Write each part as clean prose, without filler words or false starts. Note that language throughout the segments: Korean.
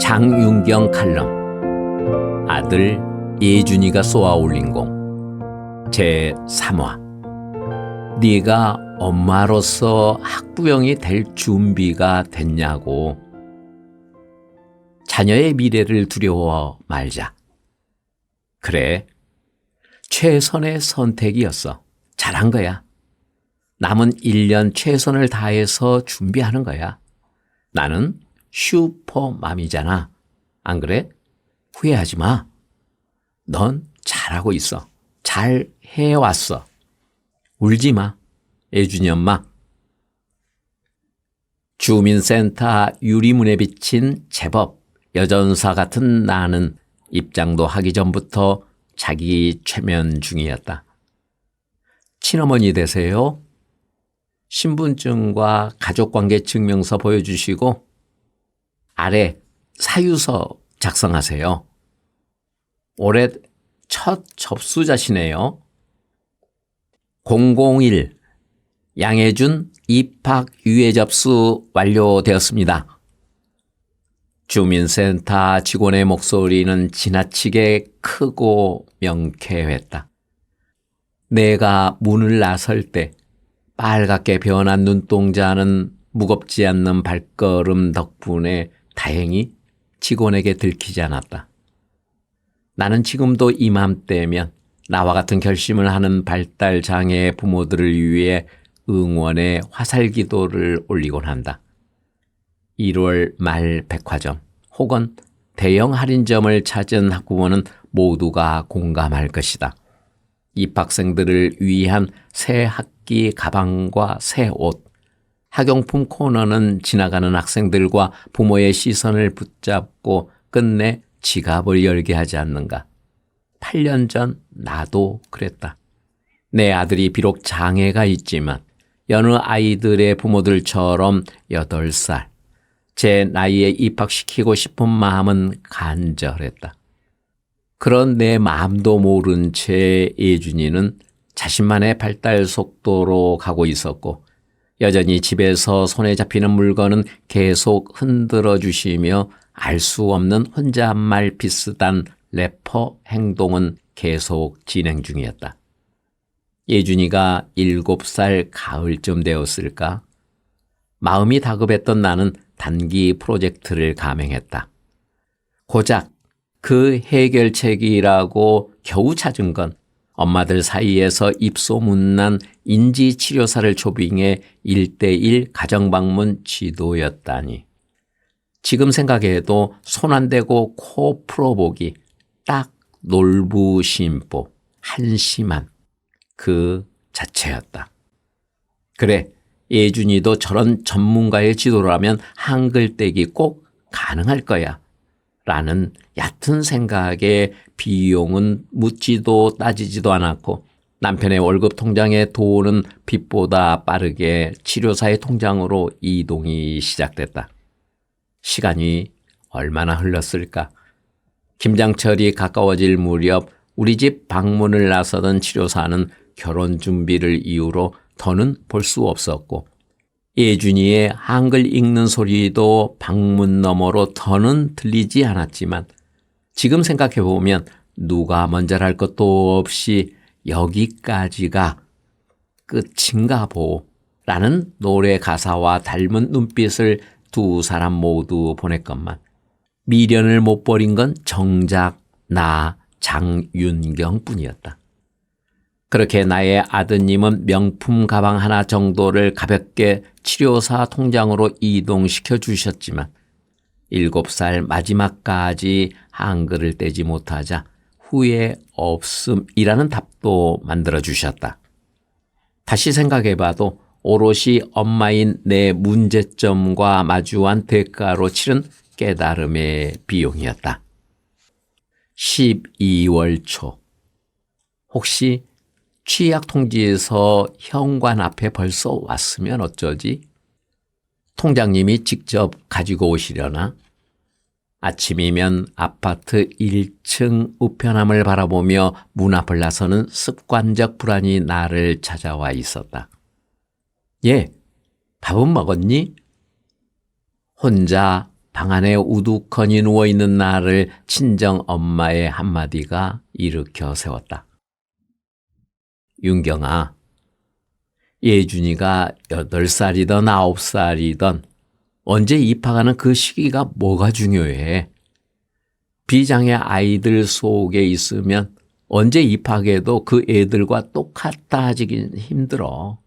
장윤경 칼럼 아들 예준이가 쏘아 올린 공 제3화. 네가 엄마로서 학부형이 될 준비가 됐냐고. 자녀의 미래를 두려워 말자. 그래, 최선의 선택이었어. 잘한 거야. 남은 1년 최선을 다해서 준비하는 거야. 나는 슈퍼맘이잖아. 안 그래? 후회하지 마. 넌 잘하고 있어. 잘 해왔어. 울지 마, 예준이 엄마. 주민센터 유리문에 비친 제법 여전사 같은 나는 입장도 하기 전부터 자기 최면 중이었다. 친어머니 되세요? 신분증과 가족관계 증명서 보여주시고 아래 사유서 작성하세요. 올해 첫 접수자시네요. 001 양혜준 입학 유예 접수 완료되었습니다. 주민센터 직원의 목소리는 지나치게 크고 명쾌했다. 내가 문을 나설 때 빨갛게 변한 눈동자는 무겁지 않는 발걸음 덕분에 다행히 직원에게 들키지 않았다. 나는 지금도 이맘때면 나와 같은 결심을 하는 발달장애의 부모들을 위해 응원의 화살기도를 올리곤 한다. 1월 말 백화점 혹은 대형 할인점을 찾은 학부모는 모두가 공감할 것이다. 입학생들을 위한 새 학기 가방과 새 옷, 학용품 코너는 지나가는 학생들과 부모의 시선을 붙잡고 끝내 지갑을 열게 하지 않는가. 8년 전 나도 그랬다. 내 아들이 비록 장애가 있지만 여느 아이들의 부모들처럼 8살, 제 나이에 입학시키고 싶은 마음은 간절했다. 그런 내 마음도 모른 채 예준이는 자신만의 발달 속도로 가고 있었고 여전히 집에서 손에 잡히는 물건은 계속 흔들어 주시며 알 수 없는 혼잣말 비슷한 래퍼 행동은 계속 진행 중이었다. 예준이가 7살 가을쯤 되었을까? 마음이 다급했던 나는 단기 프로젝트를 감행했다. 고작 그 해결책이라고 겨우 찾은 건 엄마들 사이에서 입소문난 인지치료사를 초빙해 1:1 가정방문 지도였다니. 지금 생각해도 손 안 대고 코 풀어보기 딱 놀부심보, 한심한 그 자체였다. 그래, 예준이도 저런 전문가의 지도라면 한글 떼기 꼭 가능할 거야. 라는 얕은 생각에 비용은 묻지도 따지지도 않았고 남편의 월급 통장에 돈은 빛보다 빠르게 치료사의 통장으로 이동이 시작됐다. 시간이 얼마나 흘렀을까? 김장철이 가까워질 무렵 우리 집 방문을 나서던 치료사는 결혼 준비를 이유로 더는 볼 수 없었고 예준이의 한글 읽는 소리도 방문 너머로 더는 들리지 않았지만 지금 생각해보면 누가 먼저랄 것도 없이 여기까지가 끝인가 보라는 노래 가사와 닮은 눈빛을 두 사람 모두 보냈건만 미련을 못 버린 건 정작 나 장윤경뿐이었다. 그렇게 나의 아드님은 명품 가방 하나 정도를 가볍게 치료사 통장으로 이동시켜 주셨지만 7살 마지막까지 한글을 떼지 못하자 후회 없음이라는 답도 만들어 주셨다. 다시 생각해봐도 오롯이 엄마인 내 문제점과 마주한 대가로 치른 깨달음의 비용이었다. 12월 초. 혹시 취약 통지서 현관 앞에 벌써 왔으면 어쩌지? 통장님이 직접 가지고 오시려나? 아침이면 아파트 1층 우편함을 바라보며 문 앞을 나서는 습관적 불안이 나를 찾아와 있었다. 예, 밥은 먹었니? 혼자 방 안에 우두커니 누워있는 나를 친정 엄마의 한마디가 일으켜 세웠다. 윤경아, 예준이가 8살이든 9살이든 언제 입학하는 그 시기가 뭐가 중요해? 비장애 아이들 속에 있으면 언제 입학해도 그 애들과 똑같아지긴 힘들어.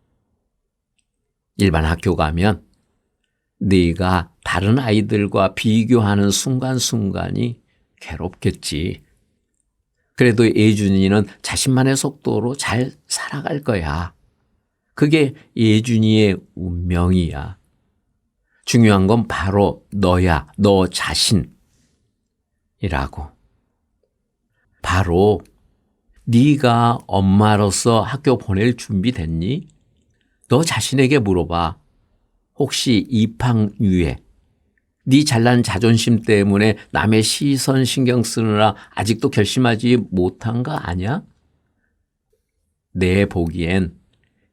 일반 학교 가면 네가 다른 아이들과 비교하는 순간순간이 괴롭겠지. 그래도 예준이는 자신만의 속도로 잘 살아갈 거야. 그게 예준이의 운명이야. 중요한 건 바로 너야, 너 자신이라고. 바로 네가 엄마로서 학교 보낼 준비 됐니? 너 자신에게 물어봐. 혹시 입학유예, 네 잘난 자존심 때문에 남의 시선 신경 쓰느라 아직도 결심하지 못한 거 아니야? 내 보기엔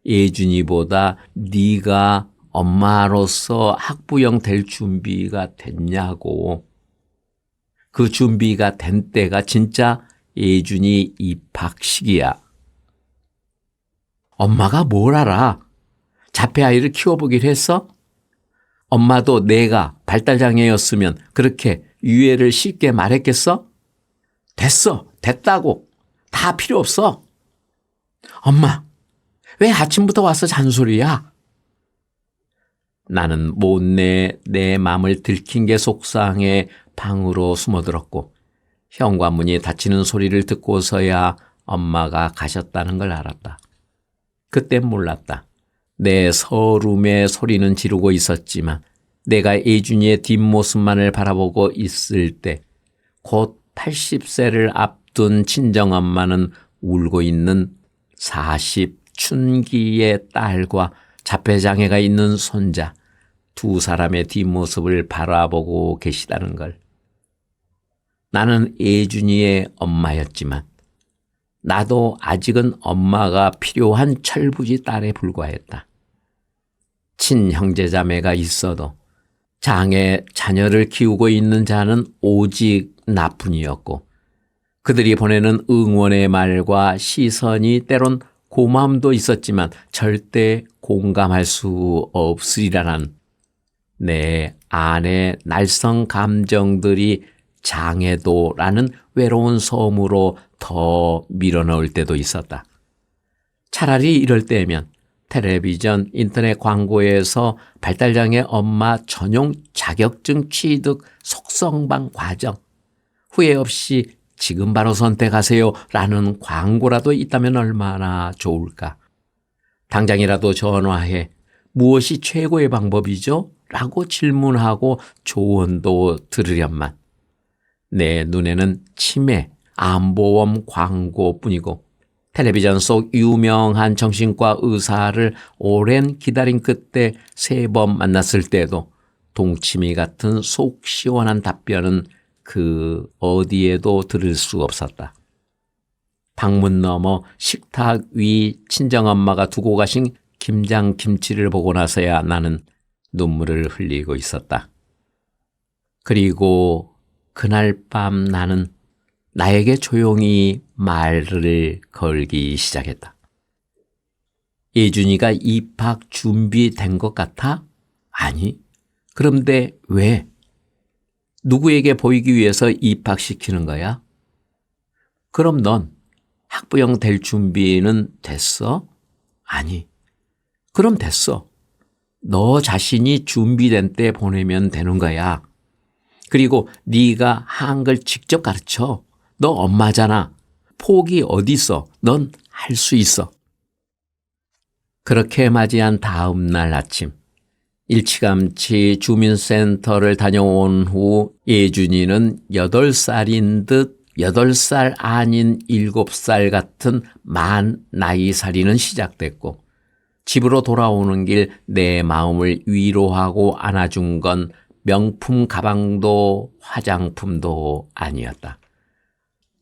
예준이보다 네가 엄마로서 학부형 될 준비가 됐냐고. 그 준비가 된 때가 진짜 예준이 입학 시기야. 엄마가 뭘 알아? 자폐 아이를 키워보길 했어? 엄마도 내가 발달장애였으면 그렇게 유예를 쉽게 말했겠어? 됐어, 됐다고. 다 필요 없어. 엄마, 왜 아침부터 와서 잔소리야? 나는 못내 내 맘을 들킨 게 속상해 방으로 숨어들었고 현관문이 닫히는 소리를 듣고서야 엄마가 가셨다는 걸 알았다. 그땐 몰랐다. 내 서름의 소리는 지르고 있었지만 내가 예준이의 뒷모습만을 바라보고 있을 때 곧 80세를 앞둔 친정엄마는 울고 있는 40춘기의 딸과 자폐장애가 있는 손자 두 사람의 뒷모습을 바라보고 계시다는 걸. 나는 예준이의 엄마였지만 나도 아직은 엄마가 필요한 철부지 딸에 불과했다. 친형제자매가 있어도 장애 자녀를 키우고 있는 자는 오직 나뿐이었고 그들이 보내는 응원의 말과 시선이 때론 고마움도 있었지만 절대 공감할 수 없으리라는 내 안의 날성 감정들이 장애도라는 외로운 섬으로 더 밀어넣을 때도 있었다. 차라리 이럴 때면 텔레비전, 인터넷 광고에서 발달장애 엄마 전용 자격증 취득 속성방 과정, 후회 없이 지금 바로 선택하세요 라는 광고라도 있다면 얼마나 좋을까. 당장이라도 전화해 무엇이 최고의 방법이죠? 라고 질문하고 조언도 들으련만 내 눈에는 치매, 암보험 광고뿐이고 텔레비전 속 유명한 정신과 의사를 오랜 기다림 끝에 3번 만났을 때도 동치미 같은 속 시원한 답변은 그 어디에도 들을 수 없었다. 방문 너머 식탁 위 친정엄마가 두고 가신 김장김치를 보고 나서야 나는 눈물을 흘리고 있었다. 그리고 그날 밤 나는 나에게 조용히 말을 걸기 시작했다. 예준이가 입학 준비된 것 같아? 아니, 그런데 왜? 누구에게 보이기 위해서 입학시키는 거야? 그럼 넌 학부형 될 준비는 됐어? 아니, 그럼 됐어. 너 자신이 준비된 때 보내면 되는 거야. 그리고 네가 한글 직접 가르쳐. 너 엄마잖아. 포기 어딨어. 넌 할 수 있어. 그렇게 맞이한 다음 날 아침 일찌감치 주민센터를 다녀온 후 예준이는 8살인 듯 8살 아닌 7살 같은 만 나이살이는 시작됐고 집으로 돌아오는 길 내 마음을 위로하고 안아준 건 명품 가방도 화장품도 아니었다.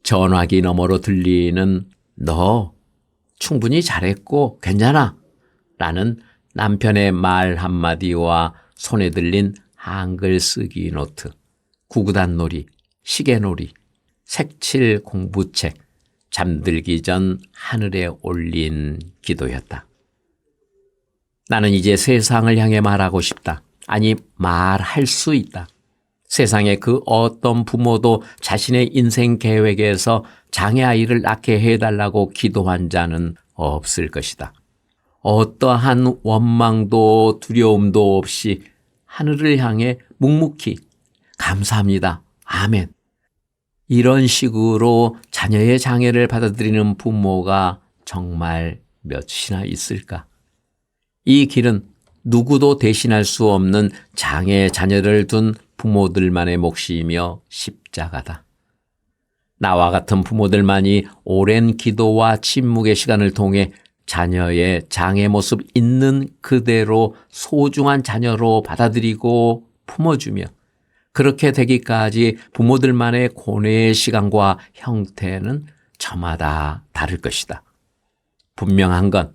전화기 너머로 들리는 너 충분히 잘했고 괜찮아 라는 남편의 말 한마디와 손에 들린 한글 쓰기 노트, 구구단 놀이, 시계놀이, 색칠 공부책, 잠들기 전 하늘에 올린 기도였다. 나는 이제 세상을 향해 말하고 싶다. 아니, 말할 수 있다. 세상에 그 어떤 부모도 자신의 인생 계획에서 장애아이를 낳게 해달라고 기도한 자는 없을 것이다. 어떠한 원망도 두려움도 없이 하늘을 향해 묵묵히 감사합니다. 아멘. 이런 식으로 자녀의 장애를 받아들이는 부모가 정말 몇이나 있을까? 이 길은 누구도 대신할 수 없는 장애 자녀를 둔 부모들만의 몫이며 십자가다. 나와 같은 부모들만이 오랜 기도와 침묵의 시간을 통해 자녀의 장애 모습 있는 그대로 소중한 자녀로 받아들이고 품어주며 그렇게 되기까지 부모들만의 고뇌의 시간과 형태는 저마다 다를 것이다. 분명한 건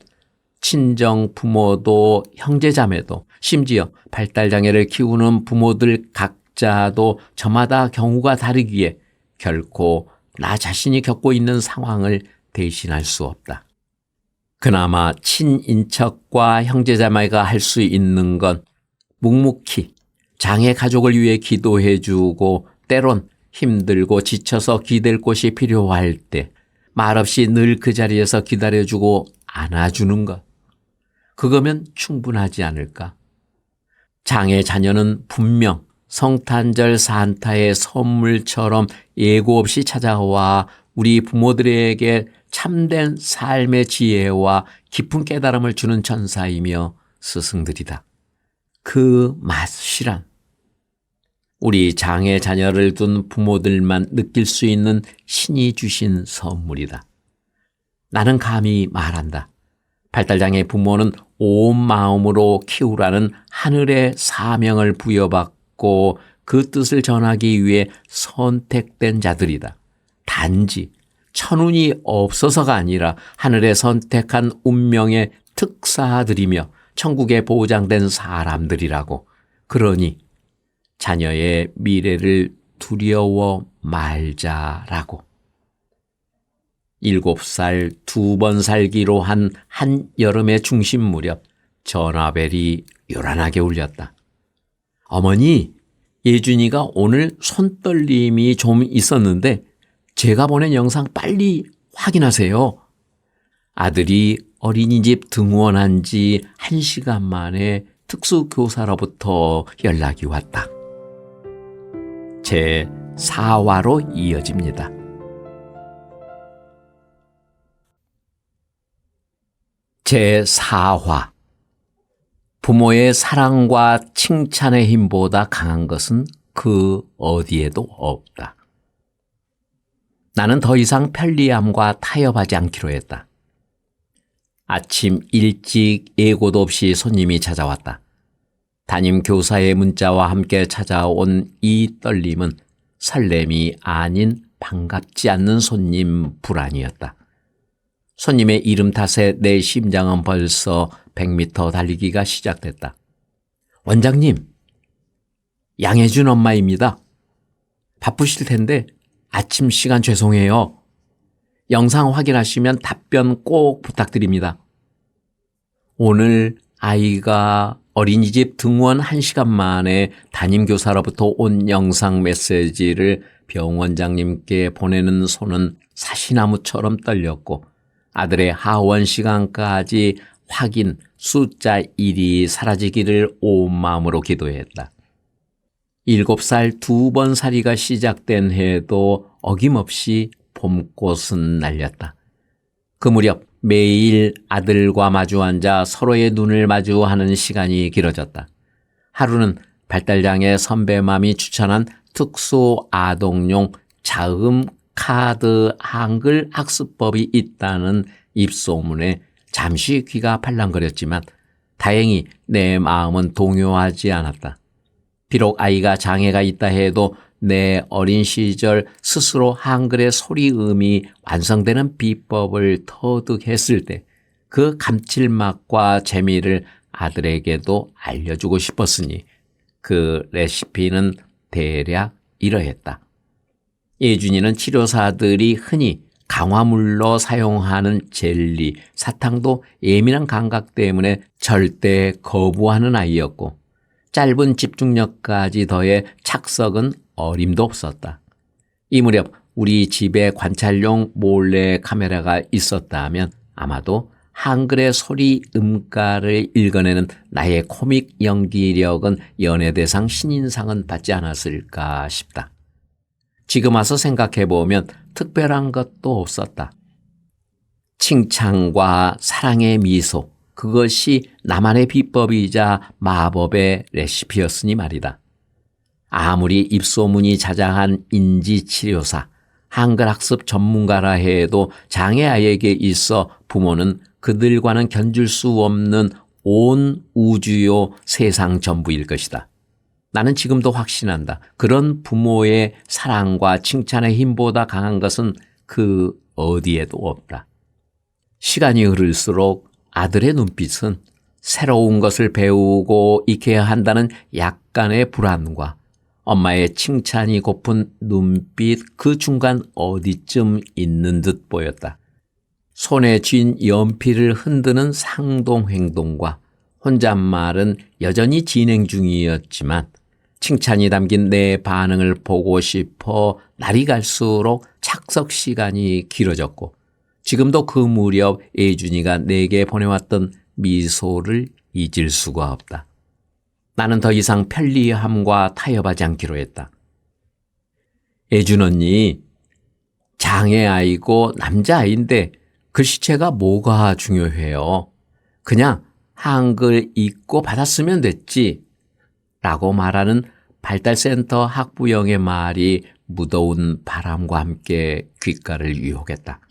친정 부모도 형제자매도 심지어 발달장애를 키우는 부모들 각자도 저마다 경우가 다르기에 결코 나 자신이 겪고 있는 상황을 대신할 수 없다. 그나마 친인척과 형제자매가 할 수 있는 건 묵묵히 장애 가족을 위해 기도해주고 때론 힘들고 지쳐서 기댈 곳이 필요할 때 말없이 늘 그 자리에서 기다려주고 안아주는 것. 그거면 충분하지 않을까? 장애 자녀는 분명 성탄절 산타의 선물처럼 예고 없이 찾아와 우리 부모들에게 참된 삶의 지혜와 깊은 깨달음을 주는 천사이며 스승들이다. 그 맛이란 우리 장애 자녀를 둔 부모들만 느낄 수 있는 신이 주신 선물이다. 나는 감히 말한다. 발달장애 부모는 온 마음으로 키우라는 하늘의 사명을 부여받고 그 뜻을 전하기 위해 선택된 자들이다. 단지 천운이 없어서가 아니라 하늘의 선택한 운명의 특사들이며 천국에 보장된 사람들이라고. 그러니 자녀의 미래를 두려워 말자라고. 7살 2번 살기로 한 한여름의 중심 무렵 전화벨이 요란하게 울렸다. 어머니, 예준이가 오늘 손떨림이 좀 있었는데 제가 보낸 영상 빨리 확인하세요. 아들이 어린이집 등원한 지 1시간 만에 특수교사로부터 연락이 왔다. 제 4화로 이어집니다. 제 4화. 부모의 사랑과 칭찬의 힘보다 강한 것은 그 어디에도 없다. 나는 더 이상 편리함과 타협하지 않기로 했다. 아침 일찍 예고도 없이 손님이 찾아왔다. 담임 교사의 문자와 함께 찾아온 이 떨림은 설렘이 아닌 반갑지 않는 손님 불안이었다. 손님의 이름 탓에 내 심장은 벌써 100m 달리기가 시작됐다. 원장님, 양혜준 엄마입니다. 바쁘실 텐데 아침 시간 죄송해요. 영상 확인하시면 답변 꼭 부탁드립니다. 오늘 아이가 어린이집 등원 1시간 만에 담임교사로부터 온 영상 메시지를 병원장님께 보내는 손은 사시나무처럼 떨렸고 아들의 하원 시간까지 확인 숫자 1이 사라지기를 온 마음으로 기도했다. 7살 2번 살이가 시작된 해에도 어김없이 봄꽃은 날렸다. 그 무렵 매일 아들과 마주 앉아 서로의 눈을 마주하는 시간이 길어졌다. 하루는 발달장애 선배맘이 추천한 특수 아동용 자음 카드 한글 학습법이 있다는 입소문에 잠시 귀가 팔랑거렸지만 다행히 내 마음은 동요하지 않았다. 비록 아이가 장애가 있다 해도 내 어린 시절 스스로 한글의 소리음이 완성되는 비법을 터득했을 때 그 감칠맛과 재미를 아들에게도 알려주고 싶었으니 그 레시피는 대략 이러했다. 예준이는 치료사들이 흔히 강화물로 사용하는 젤리, 사탕도 예민한 감각 때문에 절대 거부하는 아이였고 짧은 집중력까지 더해 착석은 어림도 없었다. 이 무렵 우리 집에 관찰용 몰래 카메라가 있었다면 아마도 한글의 소리 음가를 읽어내는 나의 코믹 연기력은 연예대상 신인상은 받지 않았을까 싶다. 지금 와서 생각해보면 특별한 것도 없었다. 칭찬과 사랑의 미소, 그것이 나만의 비법이자 마법의 레시피였으니 말이다. 아무리 입소문이 자자한 인지치료사, 한글학습 전문가라 해도 장애아에게 있어 부모는 그들과는 견줄 수 없는 온 우주요 세상 전부일 것이다. 나는 지금도 확신한다. 그런 부모의 사랑과 칭찬의 힘보다 강한 것은 그 어디에도 없다. 시간이 흐를수록 아들의 눈빛은 새로운 것을 배우고 익혀야 한다는 약간의 불안과 엄마의 칭찬이 고픈 눈빛 그 중간 어디쯤 있는 듯 보였다. 손에 쥔 연필을 흔드는 상동 행동과 혼잣말은 여전히 진행 중이었지만 칭찬이 담긴 내 반응을 보고 싶어 날이 갈수록 착석 시간이 길어졌고 지금도 그 무렵 예준이가 내게 보내왔던 미소를 잊을 수가 없다. 나는 더 이상 편리함과 타협하지 않기로 했다. 예준 언니, 장애아이고 남자아이인데 글씨체가 뭐가 중요해요? 그냥 한글 읽고 받았으면 됐지. 라고 말하는 발달센터 학부형의 말이 무더운 바람과 함께 귓가를 유혹했다.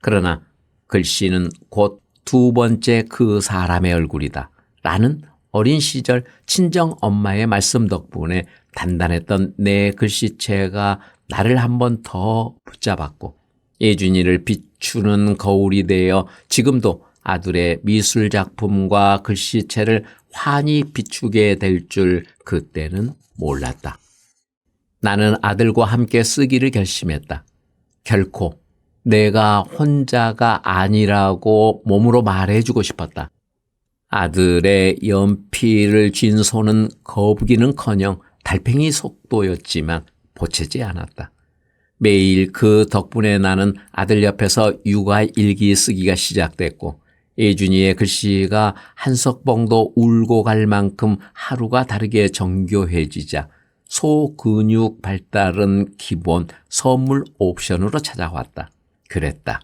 그러나 글씨는 곧 두 번째 그 사람의 얼굴이다. 라는 어린 시절 친정 엄마의 말씀 덕분에 단단했던 내 글씨체가 나를 한 번 더 붙잡았고 예준이를 비추는 거울이 되어 지금도 아들의 미술 작품과 글씨체를 환히 비추게 될 줄 그때는 몰랐다. 나는 아들과 함께 쓰기를 결심했다. 결코 내가 혼자가 아니라고 몸으로 말해주고 싶었다. 아들의 연필을 쥔 손은 거북이는커녕 달팽이 속도였지만 보채지 않았다. 매일 그 덕분에 나는 아들 옆에서 육아 일기 쓰기가 시작됐고 예준이의 글씨가 한석봉도 울고 갈 만큼 하루가 다르게 정교해지자 소근육 발달은 기본 선물 옵션으로 찾아왔다. 그랬다.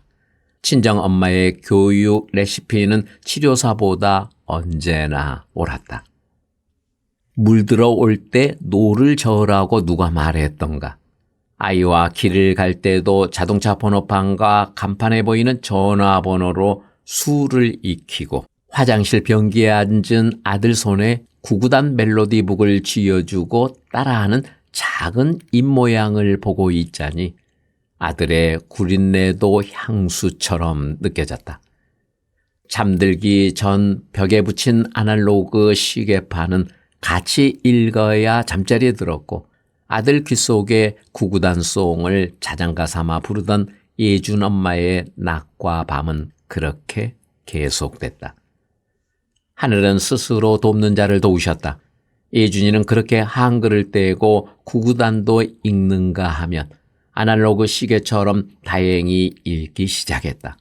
친정엄마의 교육 레시피는 치료사보다 언제나 옳았다. 물들어 올 때 노를 저으라고 누가 말했던가. 아이와 길을 갈 때도 자동차 번호판과 간판에 보이는 전화번호로 수를 익히고 화장실 변기에 앉은 아들 손에 구구단 멜로디북을 쥐어주고 따라하는 작은 입모양을 보고 있자니 아들의 구린내도 향수처럼 느껴졌다. 잠들기 전 벽에 붙인 아날로그 시계판은 같이 읽어야 잠자리에 들었고 아들 귓속에 구구단송을 자장가 삼아 부르던 예준 엄마의 낮과 밤은 그렇게 계속됐다. 하늘은 스스로 돕는 자를 도우셨다. 예준이는 그렇게 한글을 떼고 구구단도 읽는가 하면 아날로그 시계처럼 다행히 읽기 시작했다.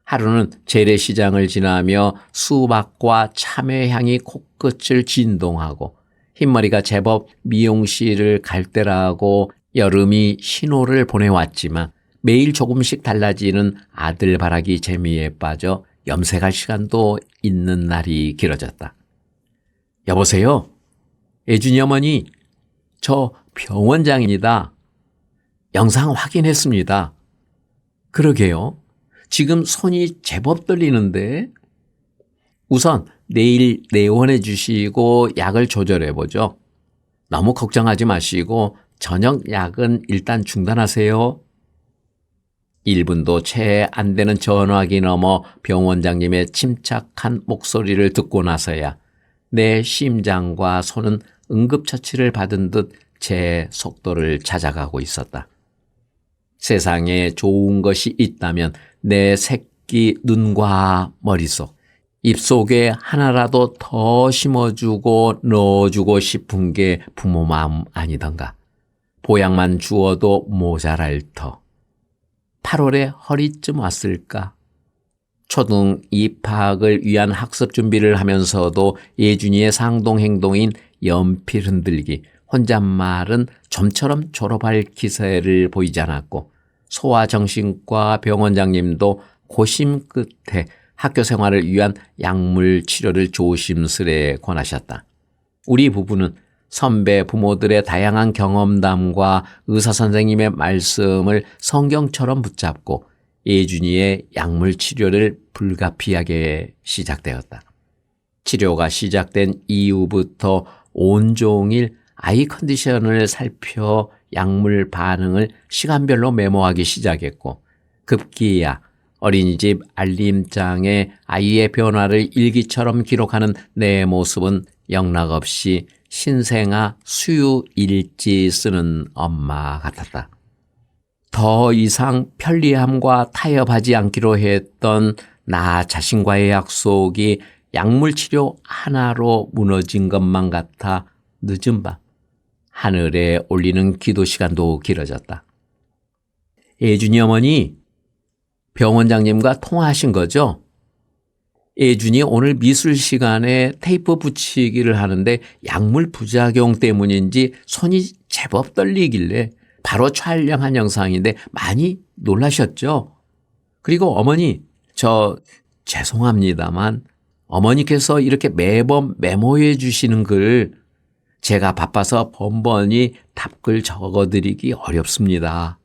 하루는 재래시장을 지나며 수박과 참외 향이 코끝을 진동하고 흰머리가 제법 미용실을 갈 때라고 여름이 신호를 보내왔지만 매일 조금씩 달라지는 아들 바라기 재미에 빠져 염색할 시간도 있는 날이 길어졌다. 여보세요? 예준이 어머니, 저 병원장입니다. 영상 확인했습니다. 그러게요. 지금 손이 제법 떨리는데 우선 내일 내원해 주시고 약을 조절해 보죠. 너무 걱정하지 마시고 저녁 약은 일단 중단하세요. 1분도 채 안 되는 전화기 넘어 병원장님의 침착한 목소리를 듣고 나서야 내 심장과 손은 응급처치를 받은 듯 제 속도를 찾아가고 있었다. 세상에 좋은 것이 있다면 내 새끼 눈과 머릿속, 입속에 하나라도 더 심어주고 넣어주고 싶은 게 부모 마음 아니던가. 보약만 주어도 모자랄 터. 8월에 허리쯤 왔을까? 초등 입학을 위한 학습 준비를 하면서도 예준이의 상동 행동인 연필 흔들기, 혼잣말은 좀처럼 졸업할 기세를 보이지 않았고 소아정신과 병원장님도 고심 끝에 학교 생활을 위한 약물 치료를 조심스레 권하셨다. 우리 부부는 선배 부모들의 다양한 경험담과 의사선생님의 말씀을 성경처럼 붙잡고 예준이의 약물 치료를 불가피하게 시작되었다. 치료가 시작된 이후부터 온종일 아이 컨디션을 살펴 약물 반응을 시간별로 메모하기 시작했고 급기야 어린이집 알림장에 아이의 변화를 일기처럼 기록하는 내 모습은 영락없이 신생아 수유일지 쓰는 엄마 같았다. 더 이상 편리함과 타협하지 않기로 했던 나 자신과의 약속이 약물치료 하나로 무너진 것만 같아 늦은 밤 하늘에 올리는 기도 시간도 길어졌다. 예준이 어머니, 병원장님과 통화하신 거죠? 예준이 오늘 미술 시간에 테이프 붙이기를 하는데 약물 부작용 때문인지 손이 제법 떨리길래 바로 촬영한 영상인데 많이 놀라셨죠? 그리고 어머니, 죄송합니다만 어머니께서 이렇게 매번 메모해 주시는 글 제가 바빠서 번번이 답글 적어드리기 어렵습니다.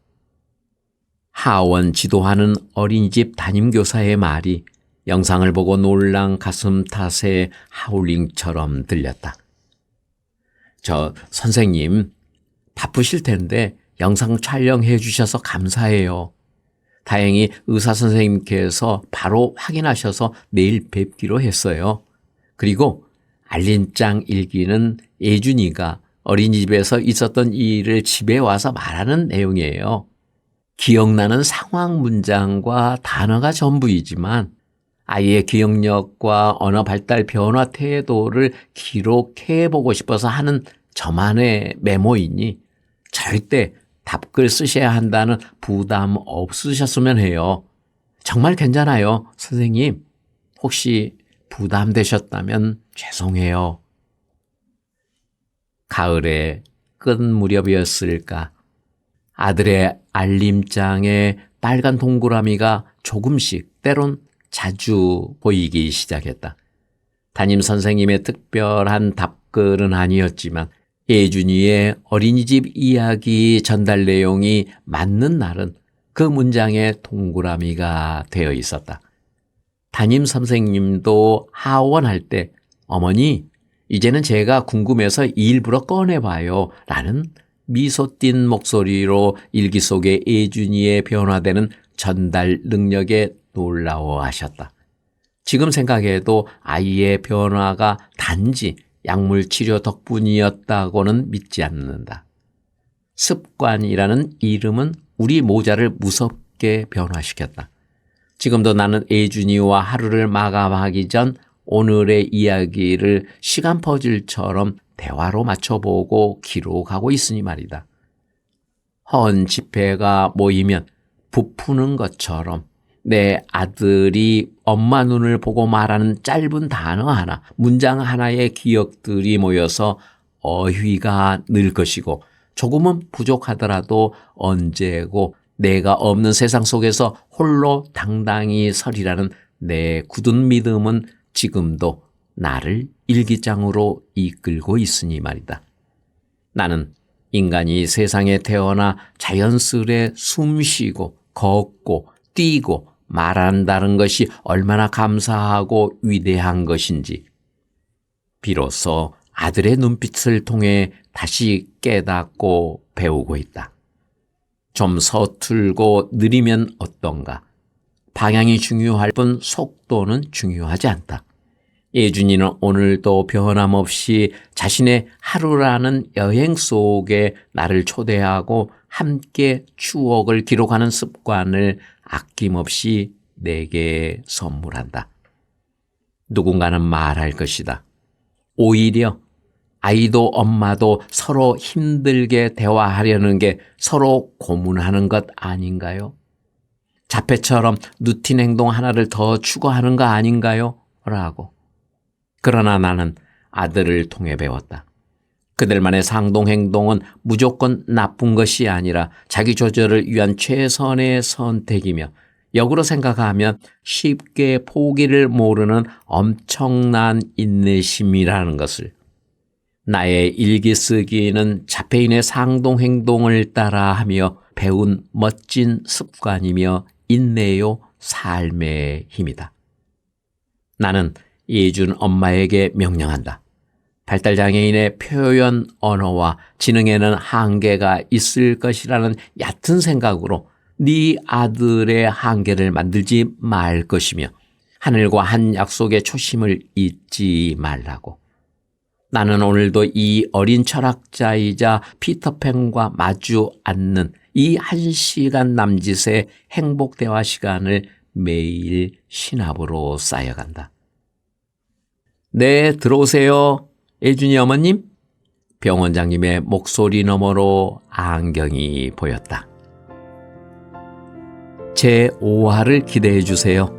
하원 지도하는 어린이집 담임교사의 말이 영상을 보고 놀란 가슴 탓에 하울링처럼 들렸다. 선생님, 바쁘실 텐데 영상 촬영해 주셔서 감사해요. 다행히 의사 선생님께서 바로 확인하셔서 내일 뵙기로 했어요. 그리고 알림장 일기는 예준이가 어린이집에서 있었던 일을 집에 와서 말하는 내용이에요. 기억나는 상황 문장과 단어가 전부이지만 아이의 기억력과 언어 발달 변화 태도를 기록해 보고 싶어서 하는 저만의 메모이니 절대 답글 쓰셔야 한다는 부담 없으셨으면 해요. 정말 괜찮아요, 선생님. 혹시 부담되셨다면 죄송해요. 가을의 끝 무렵이었을까. 아들의 알림장에 빨간 동그라미가 조금씩 때론 자주 보이기 시작했다. 담임 선생님의 특별한 답글은 아니었지만 예준이의 어린이집 이야기 전달 내용이 맞는 날은 그 문장에 동그라미가 되어 있었다. 담임 선생님도 하원할 때 어머니, 이제는 제가 궁금해서 일부러 꺼내봐요 라는 미소 띤 목소리로 일기 속의 예준이의 변화되는 전달 능력에 놀라워하셨다. 지금 생각해도 아이의 변화가 단지 약물 치료 덕분이었다고는 믿지 않는다. 습관이라는 이름은 우리 모자를 무섭게 변화시켰다. 지금도 나는 예준이와 하루를 마감하기 전 오늘의 이야기를 시간 퍼즐처럼 대화로 맞춰보고 기록하고 있으니 말이다. 헌 지폐가 모이면 부푸는 것처럼 내 아들이 엄마 눈을 보고 말하는 짧은 단어 하나, 문장 하나의 기억들이 모여서 어휘가 늘 것이고 조금은 부족하더라도 언제고 내가 없는 세상 속에서 홀로 당당히 서리라는 내 굳은 믿음은 지금도 나를 일기장으로 이끌고 있으니 말이다. 나는 인간이 세상에 태어나 자연스레 숨쉬고 걷고 뛰고 말한다는 것이 얼마나 감사하고 위대한 것인지 비로소 아들의 눈빛을 통해 다시 깨닫고 배우고 있다. 좀 서툴고 느리면 어떤가? 방향이 중요할 뿐 속도는 중요하지 않다. 예준이는 오늘도 변함없이 자신의 하루라는 여행 속에 나를 초대하고 함께 추억을 기록하는 습관을 아낌없이 내게 선물한다. 누군가는 말할 것이다. 오히려 아이도 엄마도 서로 힘들게 대화하려는 게 서로 고문하는 것 아닌가요? 자폐처럼 루틴 행동 하나를 더 추구하는 거 아닌가요? 라고. 그러나 나는 아들을 통해 배웠다. 그들만의 상동행동은 무조건 나쁜 것이 아니라 자기 조절을 위한 최선의 선택이며 역으로 생각하면 쉽게 포기를 모르는 엄청난 인내심이라는 것을. 나의 일기 쓰기는 자폐인의 상동행동을 따라하며 배운 멋진 습관이며 인내요 삶의 힘이다. 나는 예준 엄마에게 명령한다. 발달장애인의 표현 언어와 지능에는 한계가 있을 것이라는 얕은 생각으로 네 아들의 한계를 만들지 말 것이며 하늘과 한 약속의 초심을 잊지 말라고. 나는 오늘도 이 어린 철학자이자 피터팬과 마주 앉는 이 1시간 남짓의 행복 대화 시간을 매일 신압으로 쌓여간다. 네, 들어오세요. 예준이 어머님. 병원장님의 목소리 너머로 안경이 보였다. 제 5화를 기대해 주세요.